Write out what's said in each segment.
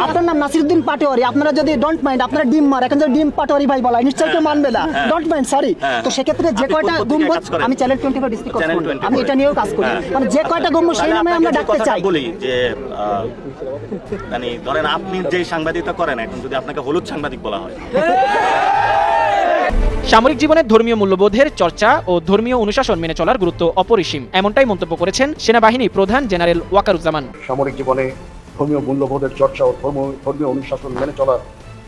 আপনার নাম নাসিরউদ্দিন পাটোয়ারি, আপনারা যদি ডোন্ট মাইন্ড, আপনারা ডিম মার, এখন যদি ডিম পাটোয়ারি ভাই বলা নিশ্চয়ই কেউ মানবে না, ডোন্ট মাইন্ড, সরি। তো সেক্ষেত্রে যে কয়টা গম্বুজ, আমি চ্যানেল 24 ডিস্ট্রিক্ট করি, আমি এটা নিয়েও কাজ করি, মানে যে কয়টা গম্বুজ সেই নামে আমরা ডাকতে চাই। বলি যে মানে ধরেন আপনি যে সাংবাদিকতা করেন, এখন যদি আপনাকে হলুদ সাংবাদিক বলা হয়। সামরিক জীবনের ধর্মীয় মূল্যবোধের চর্চা ও ধর্মীয় অনুশাসন মেনে চলার গুরুত্ব অপরিসীম, এমনটাই মন্তব্য করেছেন সেনাবাহিনী প্রধান জেনারেল ওয়াকারুজ্জামান। সামরিক জীবনে ধর্মীয় মূল্যবোধের চর্চা ও ধর্মীয় অনুশাসন মেনে চলার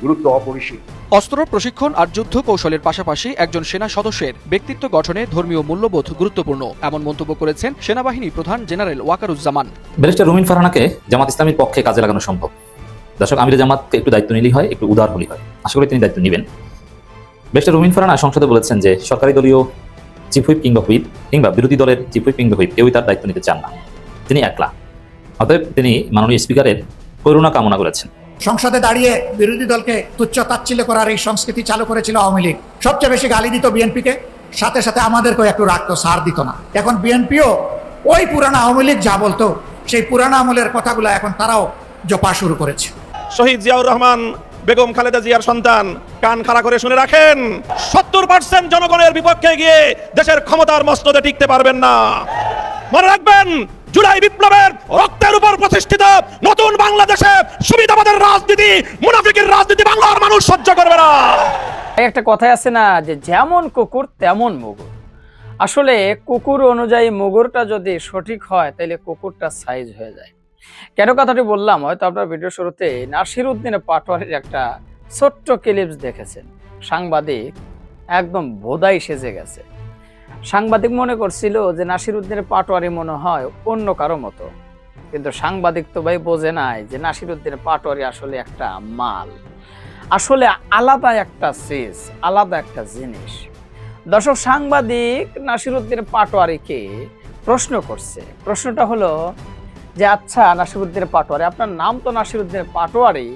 গুরুত্ব অপরিসীম। অস্ত্র প্রশিক্ষণ আর যুদ্ধ কৌশলের পাশাপাশি একজন সেনা সদস্যের ব্যক্তিত্ব গঠনে ধর্মীয় মূল্যবোধ গুরুত্বপূর্ণ, এমন মন্তব্য করেছেন সেনাবাহিনী প্রধান জেনারেল ওয়াকারুজ্জামান। ব্যারিস্টার রুমিন ফারহানাকে জামাত ইসলামীর পক্ষে কাজে লাগানো সম্ভব। দর্শক, আমির জামাতকে একটু দায়িত্ব নিলেই হয়, একটু উদার হলেই হয়। আশা করি তিনি দায়িত্ব নেবেন। ব্যারিস্টার রুমিন ফারহানা সংসদে বলেছেন যে সরকারি দলীয় চিফ হুইপ কিংবা বিরোধী দলের চিফ হুইপ কিংবা হুইপ কেউই তার দায়িত্ব নিতে চান না, তিনি একলা। অতএব তিনি মাননীয় স্পিকারের করুণা কামনা করেছেন। সংসদে দাঁড়িয়ে বিরোধী দলকে তুচ্ছ তাচ্ছিল্য করার এই সংস্কৃতি চালু করেছিল আওয়ামী লীগ। সবচেয়ে বেশি গালি দিত বিএনপিকে, সাথে সাথে আমাদেরকেও একটু রাখতো, ছাড় দিত না। এখন বিএনপিও ওই পুরানো আওয়ামী লীগ যা বলতো সেই পুরানো আমলের কথাগুলো এখন তারাও জপা শুরু করেছে। শহীদ জিয়াউর রহমান, বেগম খালেদা জিয়ার সন্তান, কান খাড়া করে শুনে রাখেন, 70% জনগণের বিপক্ষে গিয়ে দেশের ক্ষমতার মসনদে টিকতে পারবেন না। মনে রাখবেন, জুলাই বিপ্লবের রক্তের উপর প্রতিষ্ঠিত নতুন বাংলাদেশে সুবিধাবাদের রাজনীতি, মুনাফিকের রাজনীতি বাংলার মানুষ সহ্য করবে না। একটা কথাই আছে না যে যেমন কুকুর তেমন মুগুর। আসলে কুকুর অনুযায়ী মুগুরটা যদি সঠিক হয় তাহলে কুকুরটা সাইজ হয়ে যায়। কেন কথাটি বললাম, হয়তো আপনার ভিডিও শুরুতে নাসিরউদ্দিন পাটোয়ারির একটা ছোট্ট ক্লিপস দেখেছেন। সাংবাদিক একদম ভোদাই সেজে গেছে। সাংবাদিক মনে করছিল যে নাসিরউদ্দিনের পাটোয়ারি মনে হয় অন্য কারো মতো, কিন্তু সাংবাদিক তো ভাই বোঝে নাই যে নাসিরউদ্দিনের পাটোয়ারি আসলে একটা মাল, আসলে আলাদা একটা সিজ, আলাদা একটা জিনিস। দর্শক, সাংবাদিক নাসিরউদ্দিনের পাটোয়ারিকে প্রশ্ন করছে। প্রশ্নটা হলো যে আচ্ছা নাসিরউদ্দিনের পাটোয়ারি, আপনার নাম তো নাসিরউদ্দিনের পাটোয়ারি,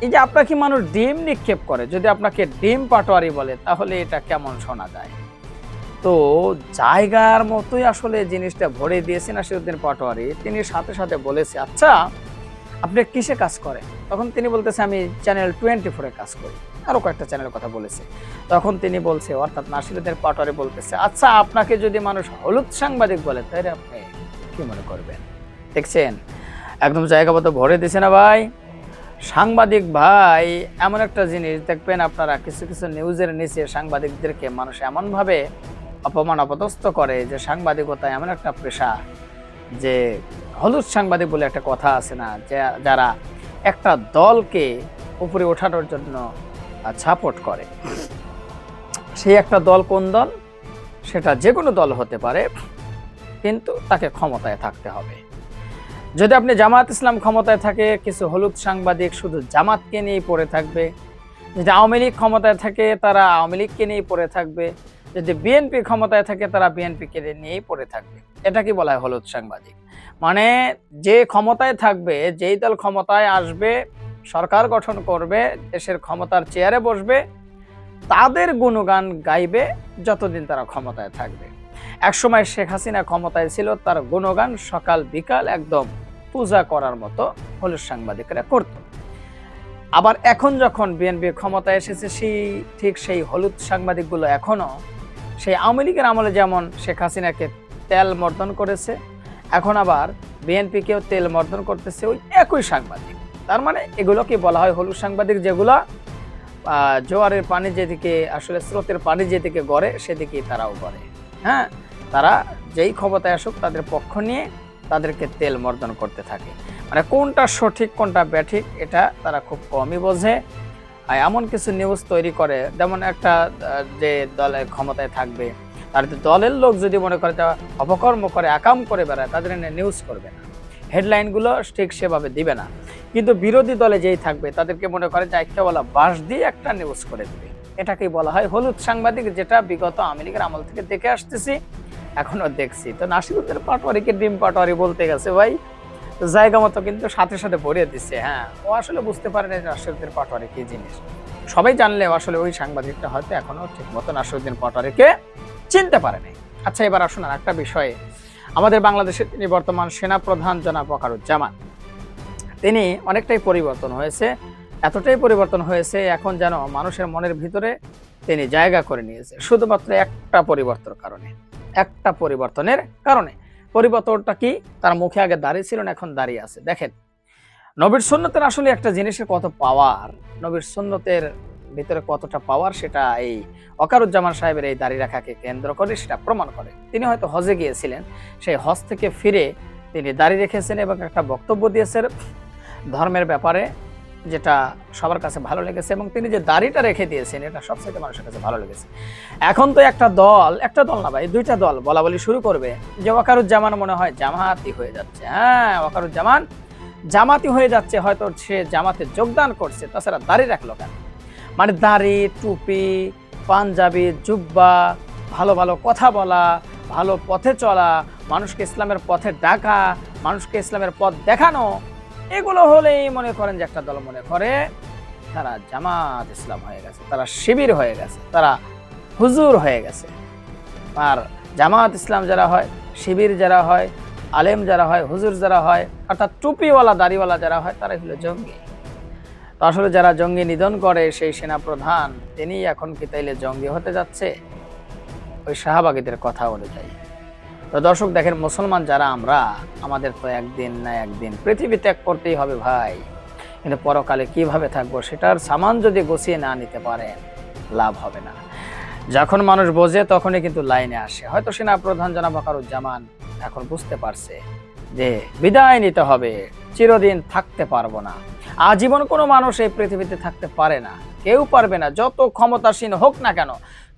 এই যে আপনাকে মানুষ ডিম নিক্ষেপ করে, যদি আপনাকে ডিম পাটোয়ারি বলে তাহলে এটা কেমন শোনা যায়? তো জায়গার মতোই আসলে জিনিসটা ভরে দিয়েছে নাসিরউদ্দিন পাটোয়ারি। তিনি সাথে সাথে বলেছে, আচ্ছা আপনি কিসে কাজ করেন? তখন তিনি বলতেছে আমি চ্যানেল 24-এ কাজ করি। আরো কয়েকটা চ্যানেলের কথা বলেছে। তখন তিনি বলছে, অর্থাৎ নাসিরউদ্দিন পাটোয়ারি বলতেছে, আচ্ছা আপনাকে যদি মানুষ হলুদ সাংবাদিক বলে তাহলে আপনি কি মনে করবেন? দেখছেন, একদম জায়গা মতো ভরে দিছে না ভাই। সাংবাদিক ভাই এমন একটা জিনিস, দেখবেন আপনারা কিছু কিছু নিউজের নিচে সাংবাদিকদেরকে মানুষ এমনভাবে অপমান অপদস্থ করে যে সাংবাদিকতা এমন একটা পেশা যে হলুদ সাংবাদিক বলে একটা কথা আছে না, যারা একটা দলকে উপরে ওঠানোর জন্য সাপোর্ট করে। সেই একটা দল কোন দল? সেটা যে কোনো দল হতে পারে, কিন্তু তাকে ক্ষমতায় থাকতে হবে। যদি আপনি জামাত ইসলাম ক্ষমতায় থাকে, কিছু হলুদ সাংবাদিক শুধু জামাতকে নিয়েই পড়ে থাকবে। যদি আওয়ামী লীগ ক্ষমতায় থাকে, তারা আওয়ামী লীগকে নিয়েই পড়ে থাকবে। যদি বিএনপি ক্ষমতায় থাকে, তারা বিএনপিকে নিয়েই পড়ে থাকবে। এটা কি বলা হয় হলুদ সাংবাদিক? মানে যে ক্ষমতায় থাকবে, যেই দল ক্ষমতায় আসবে, সরকার গঠন করবে, দেশের ক্ষমতার চেয়ারে বসবে, তাদের গুণগান গাইবে যতদিন তারা ক্ষমতায় থাকবে। একসময় শেখ হাসিনা ক্ষমতায় ছিল, তার গুণগান সকাল বিকাল একদম পূজা করার মতো হলুদ সাংবাদিকরা করত। আবার এখন যখন বিএনপি ক্ষমতায় এসেছে, ঠিক সেই হলুদ সাংবাদিকগুলো এখনো সেই আওয়ামী লীগের আমলে যেমন শেখ হাসিনাকে তেল মর্দন করেছে, এখন আবার বিএনপিকেও তেল মর্দন করতেছে ওই একই সাংবাদিক। তার মানে এগুলোকে বলা হয় হলুদ সাংবাদিক, যেগুলো জোয়ারের পানি যেদিকে, আসলে স্রোতের পানি যেদিকে গড়ে সেদিকেই তারাও গড়ে। হ্যাঁ, তারা যেই ক্ষমতায় আসুক তাদের পক্ষ নিয়ে তাদেরকে তেল মর্দন করতে থাকে। মানে কোনটা সঠিক কোনটা ব্যাঠিক এটা তারা খুব কমই বোঝে। এমন কিছু নিউজ তৈরি করে, যেমন একটা যে দলের ক্ষমতায় থাকবে তার দলের লোক যদি মনে করে অপকর্ম করে, আকাম করে বেড়ায়, তাদের নিউজ করবে না, হেডলাইনগুলো ঠিক সেভাবে দিবে না। কিন্তু বিরোধী দলে যেই থাকবে তাদেরকে মনে করে যে একটা বলা বাস দিয়ে একটা নিউজ করে দিবে। এটাকেই বলা হয় হলুদ সাংবাদিক, যেটা বিগত আওয়ামী লীগের আমল থেকে দেখে আসতেছি, এখনো দেখছি। তো নাসিরউদ্দিন পাটোয়ারিকে ডিম পাটোয়ারি বলতে গেছে ভাই, তো জায়গা মতো কিন্তু সাথে সাথে ভরিয়ে দিচ্ছে। হ্যাঁ, ও আসলে বুঝতে পারে না নাসিরউদ্দিন পাটোয়ারি কি জিনিস। সবাই জানলেও আসলে ওই সাংবাদিকটা হয়তো এখনো ঠিক মতো নাসিরউদ্দিন পাটোয়ারিকে চিনতে পারে নাই। আচ্ছা, এবার আসুন আর একটা বিষয়ে। আমাদের বাংলাদেশের তিনি বর্তমান সেনা প্রধান জনাব ওয়াকারুজ্জামান, তিনি অনেকটাই পরিবর্তন হয়েছে, এতটাই পরিবর্তন হয়েছে এখন যেন মানুষের মনের ভিতরে তিনি জায়গা করে নিয়েছে শুধুমাত্র একটা পরিবর্তনের কারণে। পরিবর্তনটা কি? তার মুখে আগে দাঁড়িয়ে ছিল না, এখন দাঁড়িয়ে আছে। দেখেন নবীর সুন্নতের আসলে একটা জিনিসের কত পাওয়ার, নবীর সুন্নতের ভিতরে কতটা পাওয়ার সেটা এই ওয়াকারুজ্জামান সাহেবের এই দাড়ি রাখাকে কেন্দ্র করে সেটা প্রমাণ করে। তিনি হয়তো হজে গিয়েছিলেন, সেই হজ থেকে ফিরে তিনি দাড়ি রেখেছেন এবং একটা বক্তব্য দিয়েছেন ধর্মের ব্যাপারে, যেটা সবার কাছে ভালো লেগেছে, এবং তিনি যে দাড়িটা রেখে দিয়েছেন এটা সবচেয়ে মানুষের কাছে ভালো লেগেছে। এখন তো একটা দল না ভাই, দুইটা দল বলা বলি শুরু করবে যে ওয়াকারুজ্জামান মনে হয় জামাতি হয়ে যাচ্ছে। হ্যাঁ, ওয়াকারুজ্জামান জামাতি হয়ে যাচ্ছে, হয়তো সে জামাতে যোগদান করছে, তাছাড়া দাড়ি রাখলো কেন? মানে দাড়ি, টুপি, পাঞ্জাবি, জুব্বা, ভালো ভালো কথা বলা, ভালো পথে চলা, মানুষকে ইসলামের পথে ডাকা, মানুষকে ইসলামের পথ দেখানো, এগুলো হলেই মনে করেন যে একটা দল মনে করে তারা জামাত ইসলাম হয়ে গেছে, তারা শিবির হয়ে গেছে, তারা হুজুর হয়ে গেছে। আর জামাত ইসলাম যারা হয়, শিবির যারা হয়, আলেম যারা হয়, হুজুর যারা হয়, অর্থাৎ টুপিওয়ালা দাড়িওয়ালা যারা হয়, তারাই হলো জঙ্গি। তো আসলে যারা জঙ্গি নিধন করে সেই সেনাপ্রধান তিনি এখন কি তাইলে জঙ্গি হতে যাচ্ছে ওই শাহবাগীদের কথা অনুযায়ী? তো দর্শক দেখেন, মুসলমান যারা আমরা, আমাদের তো একদিন না একদিন পৃথিবী ত্যাগ করতেই হবে ভাই, কিন্তু পরকালে কিভাবে থাকবো সেটার সামান যদি গুছিয়ে না নিতে পারেন লাভ হবে না। যখন মানুষ বোঝে তখনই কিন্তু লাইনে আসে। হয়তো সেনাপ্রধান জনাব ওয়াকারুজ্জামান এখন বুঝতে পারছে যে বিদায় নিতে হবে, চিরদিন থাকতে পারবো না, আজীবন কোনো মানুষ এই পৃথিবীতে থাকতে পারে না, কেউ পারবে না, যত ক্ষমতাসীন হোক না কেন,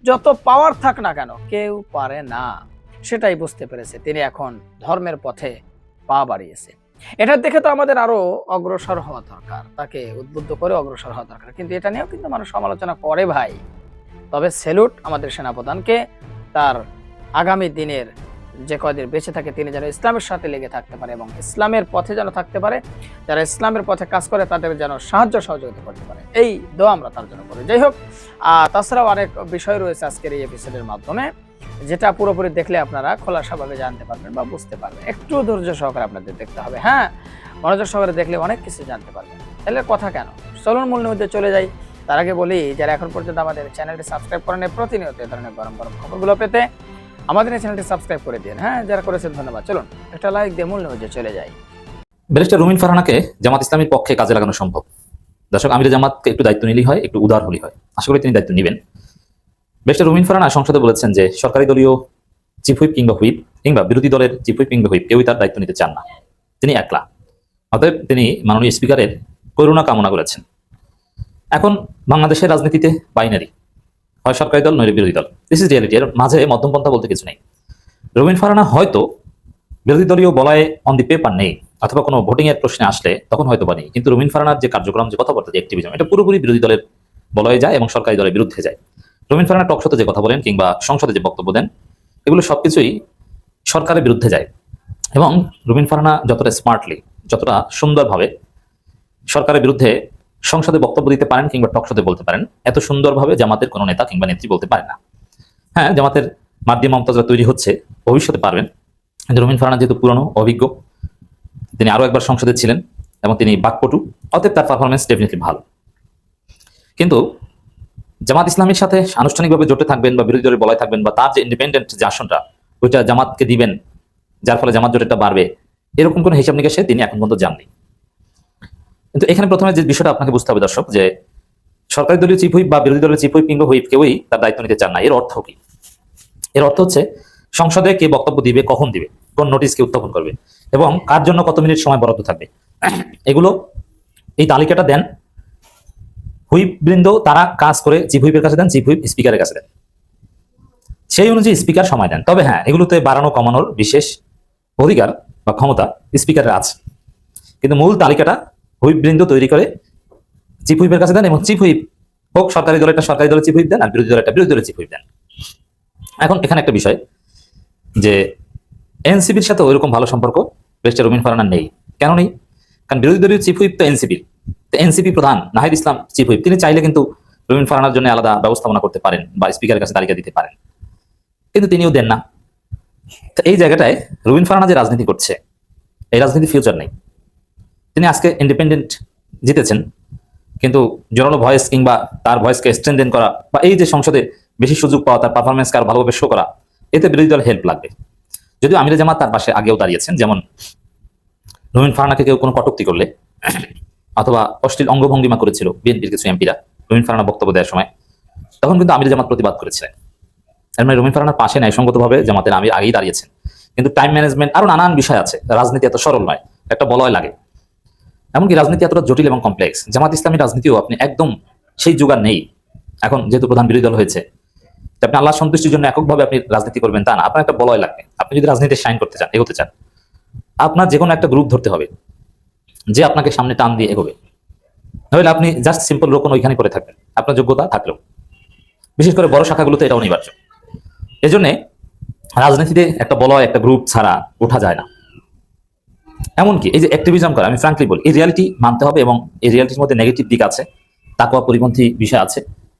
যত পাওয়ার থাক না কেন, কেউ পারে না। সেটাই বুঝতে পেরেছে, তিনি এখন ধর্মের পথে পা বাড়িয়েছে। এটা দেখে তো আমাদের আরো অগ্রসর হওয়া দরকার, তাকে উদ্বুদ্ধ করে অগ্রসর হওয়া দরকার, কিন্তু এটা নিয়েও কিন্তু মানুষ সমালোচনা করে ভাই। তবে স্যালুট আমাদের সেনাপ্রধানকে, তার আগামী দিনের যে কয়দিন বেঁচে থাকে তিনি যেন ইসলামের সাথে লেগে থাকতে পারে এবং ইসলামের পথে যেন থাকতে পারে, যারা ইসলামের পথে কাজ করে তাদের যেন সাহায্য সহযোগিতা করতে পারে, এই দোয়া আমরা তার জন্য করি। যাই হোক, তাছাড়াও অনেক বিষয় রয়েছে আজকের এই এপিসোডের মাধ্যমে, যেটা পুরোপুরি দেখলে আপনারা খোলাসাভাবে জানতে পারবেন বা বুঝতে পারবেন। একটু ধৈর্য সহকারে আপনাদের দেখতে হবে, হ্যাঁ, মনোযোগ সহকারে দেখলে অনেক কিছু জানতে পারবেন। তাহলে কথা কেন, চলুন মূল নিউজে চলে যাই। তার আগে বলি, যারা এখন পর্যন্ত আমাদের চ্যানেলটি সাবস্ক্রাইব করেন প্রতিনিয়ত এই ধরনের গরম গরম খবরগুলো পেতে আমাদের এই চ্যানেলটি সাবস্ক্রাইব করে দিন। হ্যাঁ, যারা করেছেন ধন্যবাদ। চলুন একটা লাইক দিয়ে মূল নিউজে চলে যাই। ব্যারিস্টার রুমিন ফারহানাকে জামাত ইসলামীর পক্ষে কাজে লাগানো সম্ভব। দর্শক, আমিরে জামাতকে একটু দায়িত্ব নিলেই হয়, একটু উদার হলেই হয়। আশা করি তিনি দায়িত্ব নেবেন। ব্যারিস্টার রুমিন ফারহানা সংসদে বলেছেন যে সরকারি দলীয় চিফ হুইপ কিংবা বিরোধী দলের চিফ হুইপ কিংবা হুইপ কেউই তার দায়িত্ব নিতে চান না, তিনি একলা। অতএব তিনি মাননীয় স্পিকারের করুণা কামনা করেছেন। এখন বাংলাদেশের রাজনীতিতে বাইনারি, হয় সরকারি দল নইলে বিরোধী দল, দিস ইজ রিয়ালিটি। এর মাঝে মধ্যমপন্থা বলতে কিছু নেই। রুমিন ফারহানা হয়তো বিরোধী দলীয় বলয়ে অন দি পেপার নেই, অথবা কোনো ভোটিং এর প্রশ্নে আসলে তখন হয়তো বা নেই, কিন্তু রুমিন ফারহানার যে কার্যক্রম, যে কথাবার্তা, যে অ্যাক্টিভিজম, এটা পুরোপুরি বিরোধী দলের বলয়ে যায় এবং সরকারি দলের বিরুদ্ধে যায়। রুমিন ফারহানা টক শোতে যে কথা বলেন কিংবা সংসদে যে বক্তব্য দেন, এগুলো সবকিছুই সরকারের বিরুদ্ধে যায়। এবং রুমিন ফারহানা যতটা স্মার্টলি, যতটা সুন্দরভাবে সরকারের বিরুদ্ধে সংসদে বক্তব্য দিতে পারেন কিংবা টক শোতে বলতে পারেন, এত সুন্দরভাবে জামাতের কোনো নেতা কিংবা নেত্রী বলতে পারে না। হ্যাঁ, জামাতের মাধ্যমে মমতাজরা তৈরি হচ্ছে, ভবিষ্যতে পারবেন, কিন্তু রুমিন ফারহানা যেহেতু পুরনো অভিজ্ঞ, তিনি আরো একবার সংসদে ছিলেন এবং তিনি বাকপটু, অতএব তার পারফরমেন্স ডেফিনেটলি ভালো। কিন্তু জামাত ইসলামের সাথে আনুষ্ঠানিকভাবে জোটে থাকবেন বা বিরোধী দলের বলয় থাকবেন বা তার যে ইন্ডিপেন্ডেন্ট যে আসনটা ওইটা জামাতকে দিবেন, যার ফলে জামাত জোটেরটা বাড়বে, এরকম কোনো হিসাব নিকাশে তিনি এখন পর্যন্ত যাননি। কিন্তু এখানে প্রথমে যে বিষয়টা আপনাকে বুঝতে হবে দর্শক, যে সরকারি দলীয় চিফ হুইপ বা বিরোধী দলের চিফ হুইপ কিংবা হুইপ কেউই তার দায়িত্ব নিতে চান না। এর অর্থ কি? এর অর্থ হচ্ছে সংসদে কে বক্তব্য দিবে, কখন দিবে, কোন নোটিশ কে উত্থাপন করবে এবং কার জন্য কত মিনিট সময় বরাদ্দ থাকবে, এগুলো এই তালিকাটা দেন হুইপ বৃন্দ, তারা কাজ করে চিফ হুইপের কাছে দেন, চিফ হুইপ স্পিকারের কাছে দেন, সেই অনুযায়ী স্পিকার সময় দেন। তবে হ্যাঁ, এগুলোতে বাড়ানো কমানোর বিশেষ অধিকার বা ক্ষমতা স্পিকারের আছে, কিন্তু মূল তালিকাটা হুইপ বৃন্দ তৈরি করে চিফ হুইপের কাছে দেন এবং চিফ হুইপ হোক সরকারি দলেরটা সরকারি দলের চিফ হুইপ দেন আর বিরোধী দলেরটা বিরোধী দলের চিফ হুইপ দেন। এখন এখানে একটা বিষয়, যে এনসিপির সাথে ওইরকম ভালো সম্পর্ক ব্যারিস্টার রুমিন ফারহানার নেই। কেন নেই? কারণ বিরোধী দলীয় চিফ হুইপ তো এনসিপির, এনসিপি প্রধান নাহিদ ইসলাম চিফ হুইপ, তিনি চাইলে কিন্তু রুমিন ফারহানার জন্য আলাদা ব্যবস্থাপনা করতে পারেন বা স্পিকারের কাছে তালিকা দিতে পারেন, কিন্তু তিনিও দেন না। তো এই জায়গাটায় রুমিন ফারহানা যে রাজনীতি করছে, এই রাজনীতি ফিউচার নেই। তিনি আজকে ইন্ডিপেন্ডেন্ট জিতেছেন, কিন্তু জোরালো ভয়েস কিংবা তার ভয়েসকে স্ট্রেনথেন করা বা এই যে সংসদে বেশি সুযোগ পাওয়া, তার পারফরমেন্সকে আরো ভালোভাবে শো করা, এতে বিরোধী দল হেল্প লাগবে। যদিও আমিরে জামাত তার পাশে আগেও দাঁড়িয়েছেন, যেমন রুমিন ফারহানাকে কেউ কোনো কটূক্তি করলে অথবা অশ্লীল অঙ্গভঙ্গিমা করেছিল বিএনপির কিছু এমপিরা রুমিন ফারহানা বক্তব্য দেওয়ার সময়, তখন কিন্তু আমিরে জামাত প্রতিবাদ করেছিলেন। এর মানে রুমিন ফারহানার পাশে ন্যায়সঙ্গতভাবে জামাতের আমির আগেই দাঁড়িয়েছেন। কিন্তু টাইম ম্যানেজমেন্ট আরো নানান বিষয় আছে, রাজনীতি এত সরল নয়, একটা বলয় লাগে। এমনকি রাজনীতি এতটা জটিল এবং কমপ্লেক্স, জামাত ইসলামী রাজনীতিও আপনি একদম সেই যুগার নেই এখন, যেহেতু প্রধান বিরোধী দল হয়েছে। আপনি আল্লাহ সন্তুষ্টির জন্য এককভাবে আপনি রাজনীতি করবেন তা না, আপনার একটা বলয় লাগবে। আপনি যদি রাজনীতি শাইন করতে চান, এগোতে চান, আপনার যে কোনো একটা গ্রুপ ধরতে হবে যে আপনাকে সামনে টান দিয়ে এগোবে। নইলে আপনি জাস্ট সিম্পল রোকন ওইখানে করে থাকবেন, আপনার যোগ্যতা থাকলেও। বিশেষ করে বড় শাখাগুলোতে এটা অনিবার্য। এজন্য রাজনীতিতে একটা বলয়, একটা গ্রুপ ছাড়া ওঠা যায় না। এমনকি এই যে অ্যাক্টিভিজম করা, আমি ফ্র্যাঙ্কলি বলি, এই রিয়ালিটি মানতে হবে, এবং এই রিয়ালিটির মধ্যে নেগেটিভ দিক আছে, তাকওয়া পরিপন্থী বিষয় আছে।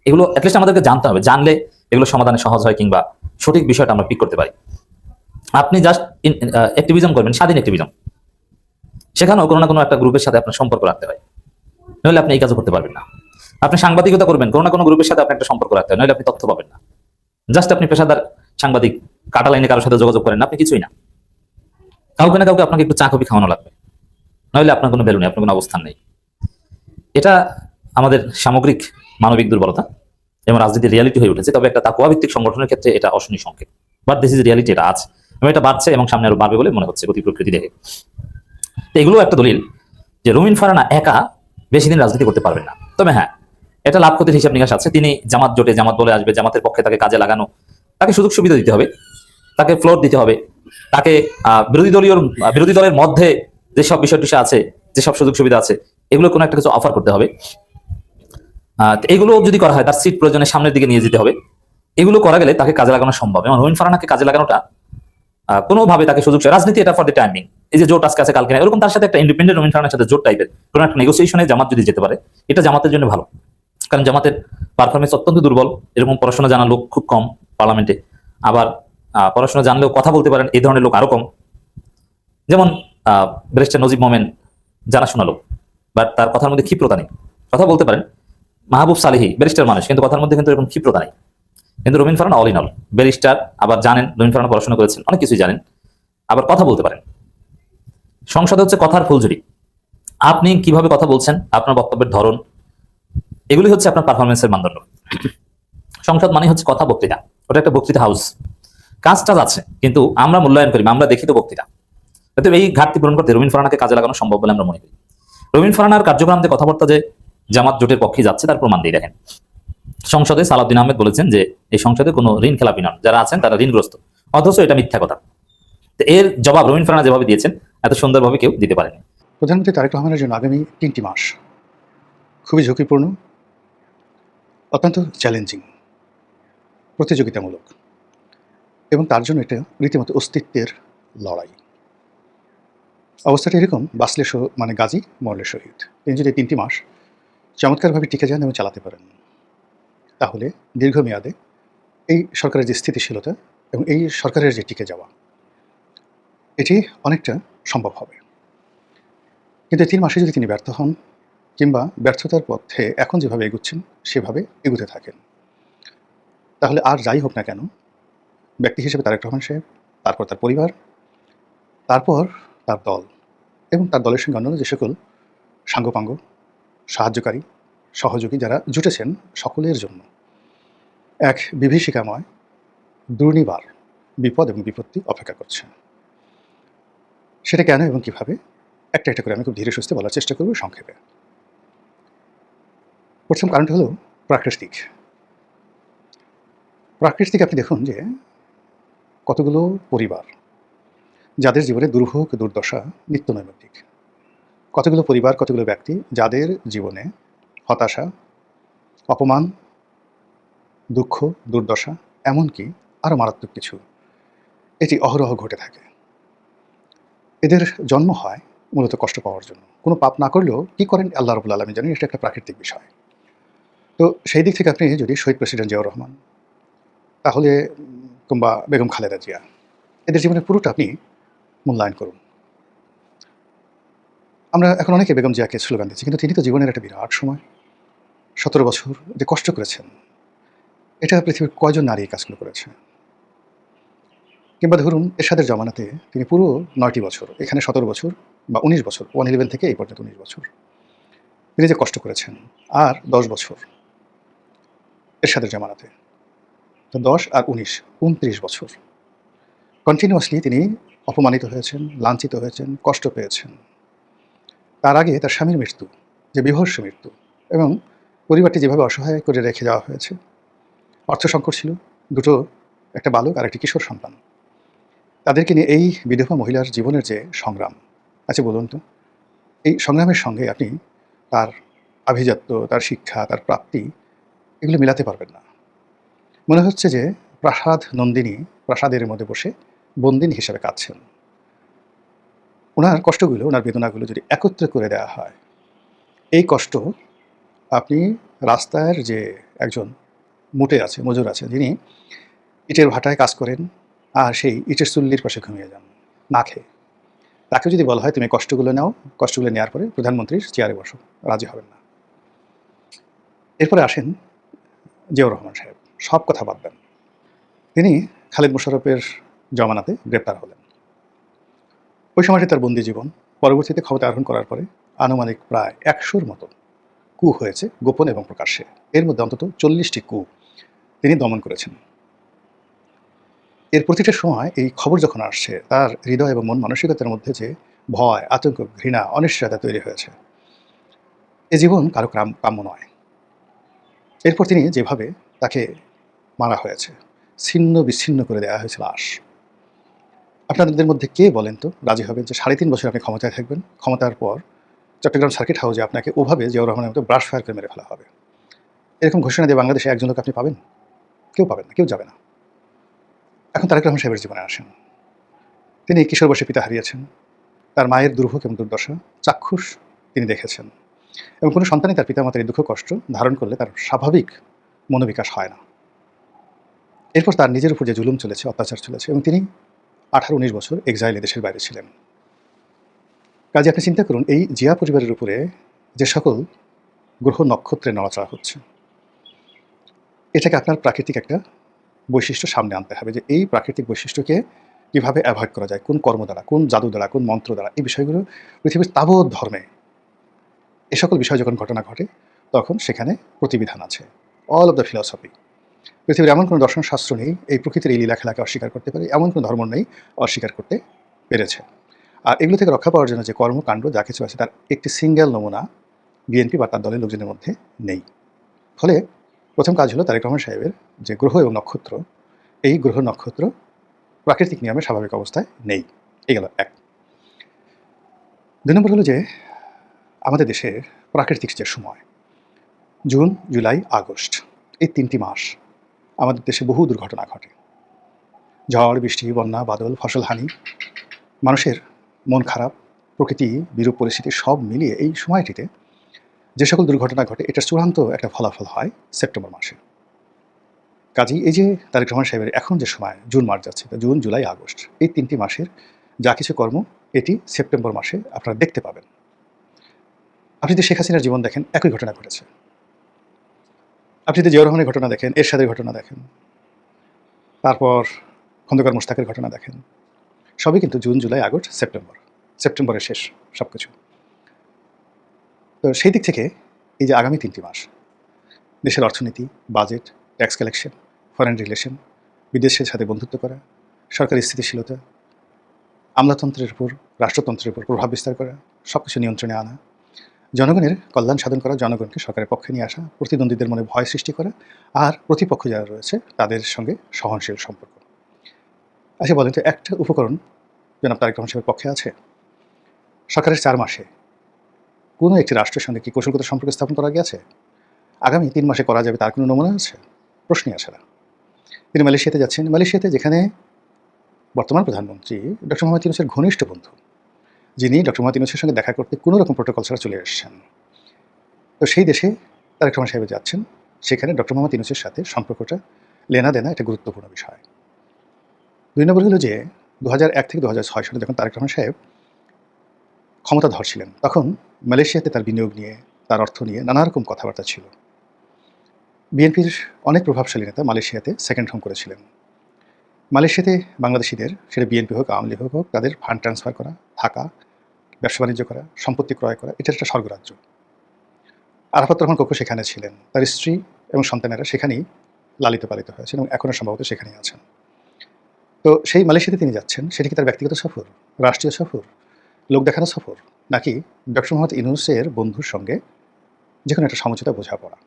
এগুলো অ্যাটলিস্ট আমাদেরকে জানতে হবে, জানলে এগুলো সমাধানে সহজ হয় কিংবা সঠিক বিষয়টা আমরা পিক করতে পারি। আপনি জাস্ট অ্যাক্টিভিজম করবেন, স্বাধীন অ্যাক্টিভিজম, সেখানেও কোনো না কোনো একটা গ্রুপের সাথে আপনার সম্পর্ক রাখতে হয়, নইলে আপনি এই কাজও করতে পারবেন না। আপনি সাংবাদিকতা করবেন, কোনো না কোনো গ্রুপের সাথে আপনার একটা সম্পর্ক রাখতে হয়, নইলে আপনি তথ্য পাবেন না। জাস্ট আপনি পেশাদার সাংবাদিক, কাটা লাইনে কারোর সাথে যোগাযোগ করেন, আপনি কিছুই না। কাউকে না কাউকে আপনাকে একটু চা কফি খাওয়ানো লাগবে, নইলে আপনার কোনো ভ্যালু নেই, আপনার কোনো অবস্থান নেই। এটা আমাদের সামগ্রিক মানবিক দুর্বলতা এবং রাজনীতির রিয়ালিটি হয়ে উঠেছে। তবে একটা তাকওয়া ভিত্তিক সংগঠনের ক্ষেত্রে এটা অশনি সংকেত, বাট দিস ইজ রিয়ালিটি, এটা আছে এবং এটা বাড়ছে এবং সামনে আরো বাড়বে বলে মনে হচ্ছে গতি প্রকৃতি দেখে। তো এগুলো একটা দলিল যে রুমিন ফারহানা একা বেশি দিন রাজনীতি করতে পারবেন না। তবে হ্যাঁ, এটা লাভ ক্ষতির হিসাব নিকাশ আছে। তিনি জামাত জোটে, জামাত বলে আসবে, জামাতের পক্ষে তাকে কাজে লাগানো, তাকে সুযোগ সুবিধা দিতে হবে, তাকে ফ্লোর দিতে হবে, তাকে বিরোধী দলের মধ্যে যেসব বিষয় টিষয় আছে, যেসব সুযোগ সুবিধা আছে, এগুলো কোনো একটা কিছু অফার করতে হবে। এগুলো যদি করা হয়, তার সিট প্রয়োজনে সামনের দিকে নিয়ে যেতে হবে। এগুলো করা গেলে তাকে কাজে লাগানো সম্ভব। এবং রুমিন ফারহানাকে কাজে লাগানোটা কোনোভাবে তাকে সুযোগ, রাজনীতি এটা ফর দ্য টাইমিং। এই যে জোট আজকে আছে কালকে না, এরকম তার সাথে একটা ইন্ডিপেন্ডেন্ট রুমিন ফারহানার সাথে জোট টাইপের কোনো একটা নেগোসিয়েশনে জামাত যদি যেতে পারে, এটা জামাতের জন্য ভালো। কারণ জামাতের পারফরমেন্স অত্যন্ত দুর্বল, এরকম পড়াশোনা জানা লোক খুব কম পার্লামেন্টে, আবার পড়াশোনা জানলেও কথা বলতে পারেন এই ধরনের লোক আরো কম। যেমন ব্যারিস্টার নজিব মোমেন জানাশোনা লোক, বাট তার কথার মধ্যে ক্ষিপ্রতা নেই, কথা বলতে পারেন। মাহবুব সালেহি ব্যারিস্টার মানুষ, কিন্তু কথার মধ্যে কিন্তু এরকম ক্ষিপ্রতা নেই। কিন্তু Rumin Farhana all in all, barrister, আবার জানেন রুমিন ফারহানা পড়াশোনা করেছেন, অনেক কিছুই জানেন, আবার কথা বলতে পারেন। সংসদ হচ্ছে কথার ফুলঝুরি। আপনি কিভাবে কথা বলছেন, আপনার বক্তব্যের ধরন, এগুলি হচ্ছে আপনার পারফরমেন্সের মানদণ্ড। সংসদ মানে হচ্ছে কথা, বক্তৃতা, ওটা একটা বক্তৃতা হাউস। কাজ টাজ আছে, কিন্তু আমরা মূল্যায়ন করি, আমরা দেখি তো বক্তৃতা। অতএব এই ঘাটতি পূরণ করতে রুমিন ফারহানাকে কাজে লাগানো সম্ভব বলে আমরা মনে করি। রুমিন ফারহানার কার্যক্রম যে কথাবার্তা যে জামাত জোটের পক্ষে যাচ্ছে, তার প্রমাণ দিয়ে দেখেন। সংসদে সালাউদ্দিন আহমেদ বলেছেন যে এই সংসদে কোনো ঋণ খেলাপি নন, যারা আছেন তারা ঋণগ্রস্ত, অথচ এটা মিথ্যা কথা। তো এর জবাব রুমিন ফারহানা যেভাবে দিয়েছেন, এত সুন্দরভাবে কেউ দিতে পারেনি। প্রধানমন্ত্রী তারেক রহমানের জন্য আগামী 3টি মাস খুবই ঝুঁকিপূর্ণ, অত্যন্ত চ্যালেঞ্জিং, প্রতিযোগিতামূলক, এবং তার জন্য এটা রীতিমতো অস্তিত্বের লড়াই। অবস্থাটা এরকম, বাঁচলে মানে গাজী, মরলে শহীদ। তিনি যদি 3টি মাস চমৎকারভাবে টিকে যান এবং চালাতে পারেন, তাহলে দীর্ঘমেয়াদে এই সরকারের যে স্থিতিশীলতা এবং এই সরকারের যে টিকে যাওয়া, এটি অনেকটা সম্ভব হবে। কিন্তু 3 মাসে যদি তিনি ব্যর্থ হন, কিংবা ব্যর্থতার পথে এখন যেভাবে এগুচ্ছেন সেভাবে এগুতে থাকেন, তাহলে আর যাই হোক না কেন, ব্যক্তি হিসেবে তারেক রহমান সাহেব, তারপর তার পরিবার, তারপর তার দল এবং তার দলের সঙ্গে অন্যান্য যে সকল সাঙ্গপাঙ্গ, সাহায্যকারী, সহযোগী যারা জুটেছেন, সকলের জন্য এক বিভীষিকাময় দুর্নিবার বিপদ এবং বিপত্তি অপেক্ষা করছে। সেটা কেন এবং কিভাবে, একটা একটা করে আমি খুব ধীরে সুস্থে বলার চেষ্টা করব সংক্ষেপে। প্রথম কারণটা হলো প্রাকৃতিক। আপনি দেখুন যে কতগুলো পরিবার যাদের জীবনে দুর্ভোগ, দুর্দশা নিত্য নৈমিত্তিক, কতগুলো পরিবার, কতগুলো ব্যক্তি যাদের জীবনে হতাশা, অপমান, দুঃখ, দুর্দশা, এমনকি আরও মারাত্মক কিছু, এটি অহরহ ঘটে থাকে। এদের জন্ম হয় মূলত কষ্ট পাওয়ার জন্য। কোনো পাপ না করলেও কী করেন আল্লাহ রাব্বুল আলামিন জানেন, এটা একটা প্রাকৃতিক বিষয়। তো সেই দিক থেকে আপনি যদি শহীদ প্রেসিডেন্ট জিয়াউর রহমান, তাহলে কিংবা বেগম খালেদা জিয়া, এদের জীবনের পুরোটা আপনি মূল্যায়ন করুন। আমরা এখন অনেকে বেগম জিয়াকে স্লোগান দিচ্ছি, কিন্তু তিনি তো জীবনের একটা বিরাট সময়, 17 বছর যে কষ্ট করেছেন, এটা পৃথিবীর কয়জন নারী এই কাজগুলো করেছে? কিংবা ধরুন এরশাদের জমানাতে তিনি পুরো 9টি বছর, এখানে 17 বছর বা 19 বছর, 111 থেকে এই পর্যন্ত 19 বছর তিনি যে কষ্ট করেছেন, আর 10 বছর এরশাদের জমানাতে, তো 10 আর 19, 29 বছর কন্টিনিউয়াসলি তিনি অপমানিত হয়েছেন, লাঞ্ছিত হয়েছেন, কষ্ট পেয়েছেন। তার আগে তার স্বামীর মৃত্যু, যে বিভৎস মৃত্যু, এবং পরিবারটি যেভাবে অসহায় করে রেখে যাওয়া হয়েছে। অর্থ সংকট ছিল, দুটো, একটা বালক আর একটি কিশোর সন্তান। তাদেরকে নিয়ে এই বিধবা মহিলার জীবনের যে সংগ্রাম, আচ্ছা বলুন তো, এই সংগ্রামের সঙ্গে আপনি তার আভিজাত্য, তার শিক্ষা, তার প্রাপ্তি, এগুলো মেলাতে পারবেন না। মনে হচ্ছে যে প্রাসাদ নন্দিনী প্রাসাদের মধ্যে বসে বন্দিনী হিসেবে কাঁদছেন। ওনার কষ্টগুলো, ওনার বেদনাগুলো যদি একত্রে করে দেওয়া হয়, এই কষ্ট আপনি রাস্তার যে একজন মুটে আছে, মজুর আছে, যিনি ইটের ভাটায় কাজ করেন আর সেই ইটের চুল্লির পাশে ঘুমিয়ে যান না খেয়ে, তাকে যদি বলা হয় তুমি কষ্টগুলো নাও, কষ্টগুলো নেওয়ার পরে প্রধানমন্ত্রীর চেয়ারে বসো, রাজি হবেন না। এরপরে আসেন জিয়াউর রহমান সাহেব, সব কথা বাদ দেন। তিনি খালেদ মোশাররফের জমানাতে গ্রেপ্তার হলেন। ওই সময়টি তার বন্দি জীবন। পরবর্তীতে ক্ষমতা আরোহণ করার পরে আনুমানিক প্রায় 100-র মতো কু হয়েছে, গোপন এবং প্রকাশ্যে। এর মধ্যে অন্তত 40টি কু তিনি দমন করেছেন। এর প্রতিটা সময় এই খবর যখন আসছে, তার হৃদয় এবং মন মানসিকতার মধ্যে যে ভয়, আতঙ্ক, ঘৃণা, অনিশ্চয়তা তৈরি হয়েছে। এ জীবন কারো কাম্য নয়। এরপর তিনি যেভাবে তাকে মারা হয়েছে, ছিন্ন বিচ্ছিন্ন করে দেওয়া হয়েছে লাশ। আপনাদের মধ্যে কে বলেন তো রাজি হবেন যে 3.5 বছর আপনি ক্ষমতায় থাকবেন, ক্ষমতার পর চট্টগ্রাম সার্কিট হাউসে আপনাকে ওভাবে জিয়াউর রহমানের মতো ব্রাশ ফায়ার করে মেরে ফেলা হবে? এরকম ঘোষণা দিয়ে বাংলাদেশে একজন লোক আপনি পাবেন? কেউ পাবেন না, কেউ যাবে না। এখন তারেক রহমান সাহেবের জীবনে আসেন। তিনি কিশোর বয়সে পিতা হারিয়েছেন। তার মায়ের দুর্ভোগ এবং দুর্দশা চাক্ষুষ তিনি দেখেছেন, এবং কোনো সন্তানই তার পিতামাতার এই দুঃখ কষ্ট ধারণ করলে তার স্বাভাবিক মনোবিকাশ হয় না। এরপর তার নিজের উপর যে জুলুম চলেছে, অত্যাচার চলেছে, এবং তিনি 18-19 বছর এক্সাইলে দেশের বাইরে ছিলেন। কাজে আপনি চিন্তা করুন, এই জিয়া পরিবারের উপরে যে সকল গ্রহ নক্ষত্রে নড়াচড়া হচ্ছে, এটাকে আপনার প্রাকৃতিক একটা বৈশিষ্ট্য সামনে আনতে হবে, যে এই প্রাকৃতিক বৈশিষ্ট্যকে কীভাবে অ্যাভয়েড করা যায়, কোন কর্ম দ্বারা, কোন জাদু দ্বারা, কোন মন্ত্র দ্বারা। এই বিষয়গুলো পৃথিবীর তাবৎ ধর্মে এ সকল বিষয় যখন ঘটনা ঘটে, তখন সেখানে প্রতিবিধান আছে। অল অফ দ্য ফিলসফি, পৃথিবীর এমন কোনো দর্শনশাস্ত্র নেই এই প্রকৃতির এই লীলা খেলাকে অস্বীকার করতে পারে, এমন কোনো ধর্ম নেই অস্বীকার করতে পেরেছে। আর এগুলো থেকে রক্ষা পাওয়ার জন্য যে কর্মকাণ্ড যা কিছু আছে, তার একটি সিঙ্গেল নমুনা বিএনপি বা তার দলের লোকজনের মধ্যে নেই। ফলে প্রথম কাজ হলো তারেক রহমান সাহেবের যে গ্রহ এবং নক্ষত্র, এই গ্রহ নক্ষত্র প্রাকৃতিক নিয়মে স্বাভাবিক অবস্থায় নেই। এই গেল এক। 2 নম্বর হলো যে আমাদের দেশের প্রাকৃতিক যে সময়, জুন, জুলাই, আগস্ট, এই 3টি মাস আমাদের দেশে বহু দুর্ঘটনা ঘটে। ঝড়, বৃষ্টি, বন্যা, বাদল, ফসলহানি, মানুষের মন খারাপ, প্রকৃতি বিরূপ পরিস্থিতি, সব মিলিয়ে এই সময়টিতে যে সকল দুর্ঘটনা ঘটে, এটার চূড়ান্ত একটা ফলাফল হয় সেপ্টেম্বর মাসে। কাজেই এই যে তারেক রহমান সাহেবের এখন যে সময়, জুন মাস যাচ্ছে, জুন, জুলাই, আগস্ট, এই 3টি মাসের যা কিছু কর্ম, এটি সেপ্টেম্বর মাসে আপনারা দেখতে পাবেন। আপনি যদি শেখ হাসিনার জীবন দেখেন, একই ঘটনা ঘটেছে। আপনি যদি জিয়াউর রহমানের ঘটনা দেখেন, এরশাদের ঘটনা দেখেন, তারপর খন্দকার মোশতাকের ঘটনা দেখেন, সবই কিন্তু জুন, জুলাই, আগস্ট, সেপ্টেম্বরের শেষ সব কিছু। তো সেই দিক থেকে এই যে আগামী 3টি মাস দেশের অর্থনীতি, budget, tax collection, foreign relation, বিদেশের সাথে বন্ধুত্ব করা, সরকারি স্থিতিশীলতা, আমলাতন্ত্রের উপর, রাষ্ট্রতন্ত্রের উপর প্রভাব বিস্তার করা, সব কিছু নিয়ন্ত্রণে আনা, জনগণের কল্যাণ সাধন করা, জনগণকে সরকারের পক্ষে নিয়ে আসা, প্রতিদ্বন্দ্বীদের মনে ভয় সৃষ্টি করা, আর প্রতিপক্ষ যারা রয়েছে তাদের সঙ্গে সহনশীল সম্পর্ক। আচ্ছা বলেন তো, একটা উপকরণ জনাব তারেক রহমান সাহেবের পক্ষে আছে? সরকারের 4 মাসে কোনো একটি রাষ্ট্রের সঙ্গে কি কৌশলগত সম্পর্ক স্থাপন করা গিয়েছে? আগামী 3 মাসে করা যাবে তার কোনো নমুনা আছে? প্রশ্নই আসে না। তিনি মালয়েশিয়াতে যাচ্ছেন, মালয়েশিয়াতে যেখানে বর্তমান প্রধানমন্ত্রী ডক্টর মোহাম্মদ ইউনূসের ঘনিষ্ঠ বন্ধু, যিনি ডক্টর মোহাম্মদ ইউনূসের সঙ্গে দেখা করতে কোনো রকম প্রোটোকল ছাড়া চলে এসেছেন, তো সেই দেশে তারেক রহমান সাহেব যাচ্ছেন, সেখানে ডক্টর মোহাম্মদ ইউনূসের সাথে সম্পর্কটা লেনা দেনা একটা গুরুত্বপূর্ণ বিষয়। 2 নম্বর হলো যে 2001 থেকে 2006 সালে যখন তারেক রহমান সাহেব ক্ষমতাধর ছিলেন, তখন মালয়েশিয়াতে তার বিনিয়োগ নিয়ে, তার অর্থ নিয়ে নানা রকম কথাবার্তা ছিল। বিএনপির অনেক প্রভাবশালী নেতা মালয়েশিয়াতে সেকেন্ড হোম করেছিলেন। মালয়েশিয়াতে বাংলাদেশিদের, সেটা বিএনপি হোক, আওয়ামী লীগ হোক, তাদের ফান্ড ট্রান্সফার করা, থাকা, ব্যবসা বাণিজ্য করা, সম্পত্তি ক্রয় করা, এটা একটা স্বর্গরাজ্য। আরাফাত রহমান কোকো সেখানে ছিলেন, তার স্ত্রী এবং সন্তানেরা সেখানেই লালিত পালিত হয়েছেন এবং এখনও সম্ভবত সেখানেই আছেন। তো সেই মালয়েশিয়াতে তিনি যাচ্ছেন, সেটি কি তার ব্যক্তিগত সফর, রাষ্ট্রীয় সফর, লোক দেখানো সফর, নাকি ডক্টর মোহাম্মদ ইউনূসের বন্ধুর সঙ্গে যে কোনো একটা সমঝোতা বোঝাপড়া?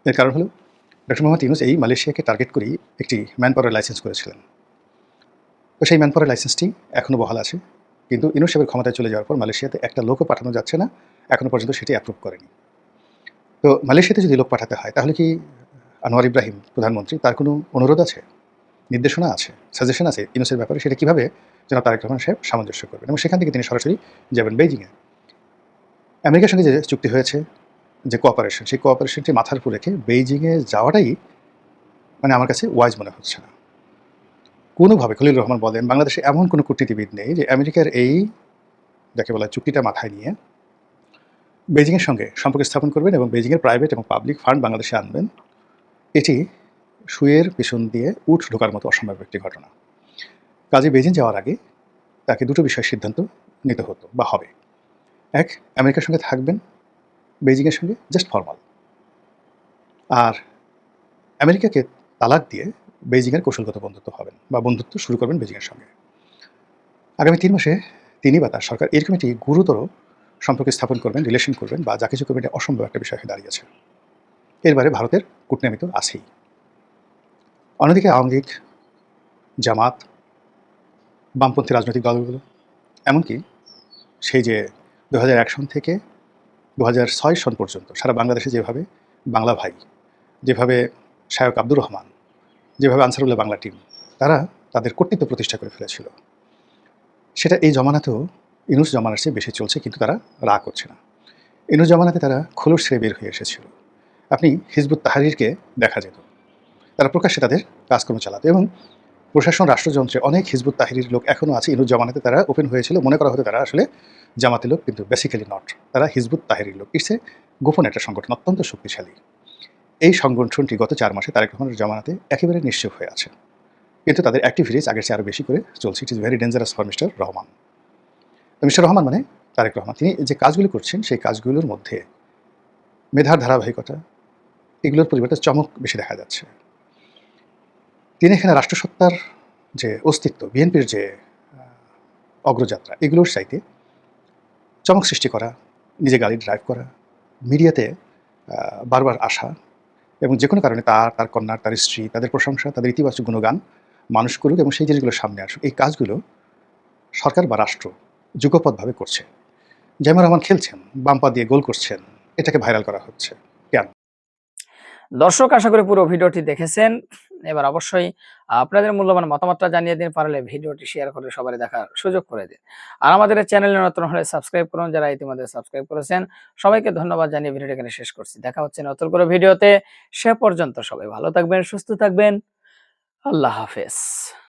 এর কারণ হলো ডক্টর মোহাম্মদ ইউনূস এই মালয়েশিয়াকে টার্গেট করেই একটি ম্যান পাওয়ার লাইসেন্স করেছিলেন। তো সেই ম্যান পাওয়ার লাইসেন্সটি এখনও বহাল আছে, কিন্তু ইউনূস সাহেবের ক্ষমতায় চলে যাওয়ার পর মালয়েশিয়াতে একটা লোকও পাঠানো যাচ্ছে না, এখনও পর্যন্ত সেটি অ্যাপ্রুভ করেনি। তো মালয়েশিয়াতে যদি লোক পাঠাতে হয়, তাহলে কি আনোয়ার ইব্রাহিম প্রধানমন্ত্রী, তার কোনো অনুরোধ আছে, নির্দেশনা আছে, সাজেশন আছে ইউনূসের ব্যাপারে? সেটা কীভাবে যেন তারেক রহমান সাহেব সামঞ্জস্য করবেন, এবং সেখান থেকে তিনি সরাসরি যাবেন বেইজিংয়ে। আমেরিকার সঙ্গে যে চুক্তি হয়েছে, যে কোঅপারেশন, সেই কোঅপারেশনটি মাথার উপর রেখে বেইজিংয়ে যাওয়াটাই মানে আমার কাছে ওয়াইজ মনে হচ্ছে না কোনোভাবে। খলিল রহমান বলেন, বাংলাদেশে এমন কোনো কূটনীতিবিদ নেই যে আমেরিকার এই যাকে বলা চুক্তিটা মাথায় নিয়ে বেইজিংয়ের সঙ্গে সম্পর্ক স্থাপন করবেন এবং বেইজিংয়ের প্রাইভেট এবং পাবলিক ফান্ড বাংলাদেশে আনবেন। এটি শুয়ের পেছন দিয়ে উঠ ঢোকার মতো অসম্ভব একটি ঘটনা। কাজে বেইজিং যাওয়ার আগে তাকে দুটো বিষয়ের সিদ্ধান্ত নিতে হতো বা হবে। এক, আমেরিকার সঙ্গে থাকবেন, বেইজিংয়ের সঙ্গে জাস্ট ফরমাল, আর আমেরিকাকে তালাক দিয়ে বেইজিংয়ের কৌশলগত বন্ধুত্ব হবেন বা বন্ধুত্ব শুরু করবেন বেইজিংয়ের সঙ্গে। আগামী 3 মাসে তিনি বা তার সরকার এরকম একটি গুরুতর সম্পর্ক স্থাপন করবেন, রিলেশন করবেন বা যা কিছু করবেন, এটা অসম্ভব একটা বিষয় হয়ে দাঁড়িয়েছে। এর বাইরে ভারতের কূটনীতি তো আছেই। অন্যদিকে আওয়ামী লীগ, জামাত, বামপন্থী রাজনৈতিক দলগুলো, এমনকি সেই যে 2001 সন থেকে 2006 সন পর্যন্ত সারা বাংলাদেশে যেভাবে বাংলা ভাই, যেভাবে শায়ক আব্দুর রহমান, যেভাবে আনসারুল্লাহ বাংলা টিম, তারা তাদের কর্তৃত্ব প্রতিষ্ঠা করে ফেলেছিল, সেটা এই জমানাতেও ইউনূস জমানার চেয়ে বেশি চলছে, কিন্তু তারা রাগ করছে না। ইউনূস জমানাতে তারা খোলস ছেড়ে বের হয়ে এসেছিল। আপনি হিজবুত তাহরিরকে দেখা যেত, তারা প্রকাশ্যে তাদের কাজকর্ম চালাতো, এবং প্রশাসন রাষ্ট্রযন্ত্রে অনেক হিজবুত তাহরির লোক এখনও আছে। ইউনূস জমানাতে তারা ওপেন হয়েছিল, মনে করা হতো তারা আসলে জামাতের লোক, কিন্তু বেসিক্যালি নট, তারা হিজবুত তাহরির লোক। ইটস গোপন একটা সংগঠন, অত্যন্ত শক্তিশালী। এই সংগঠনটি গত 4 মাসে তারেক রহমানের জমানাতে একেবারে নিশ্চুপ হয়ে আছে, কিন্তু তাদের অ্যাক্টিভিটিস আগের চেয়ে আরও বেশি করে চলছে। It is very dangerous for mister Rahman. তো মিস্টার রহমান মানে তারেক রহমান, তিনি যে কাজগুলো করছেন সেই কাজগুলোর মধ্যে মেধার ধারাবাহিকতা, এগুলোর পরিবর্তে চমক বেশি দেখা যাচ্ছে। তিনি এখানে রাষ্ট্রসত্তার যে অস্তিত্ব, বিএনপির যে অগ্রযাত্রা, এগুলোর চাইতে চমক সৃষ্টি করা, নিজে গাড়ি ড্রাইভ করা, মিডিয়াতে বারবার আসা, এবং যে কোনো কারণে তার কন্যার, তার স্ত্রী, তাদের প্রশংসা, তাদের ইতিবাচক গুণগান মানুষ করুক এবং সেই জিনিসগুলো সামনে আসুক, এই কাজগুলো সরকার বা রাষ্ট্র যুগপৎভাবে করছে। জামিউর রহমান খেলছেন, বাম্পা দিয়ে গোল করছেন, এটাকে ভাইরাল করা হচ্ছে কেন? দর্শক, আশা করি পুরো ভিডিওটি দেখেছেন। এবার অবশ্যই আপনাদের মূল্যবান মতামতটা জানিয়ে দিন, পারলে ভিডিওটি শেয়ার করে সবাই দেখার সুযোগ করে দিন। আর আমাদের চ্যানেলে নতুন হলে সাবস্ক্রাইব করুন, যারা ইতিমধ্যে সাবস্ক্রাইব করেছেন সবাইকে ধন্যবাদ জানিয়ে ভিডিওটি এখানে শেষ করছি। দেখা হচ্ছে নতুন করে ভিডিওতে, সে পর্যন্ত সবাই ভালো থাকবেন, সুস্থ থাকবেন। আল্লাহ হাফেজ।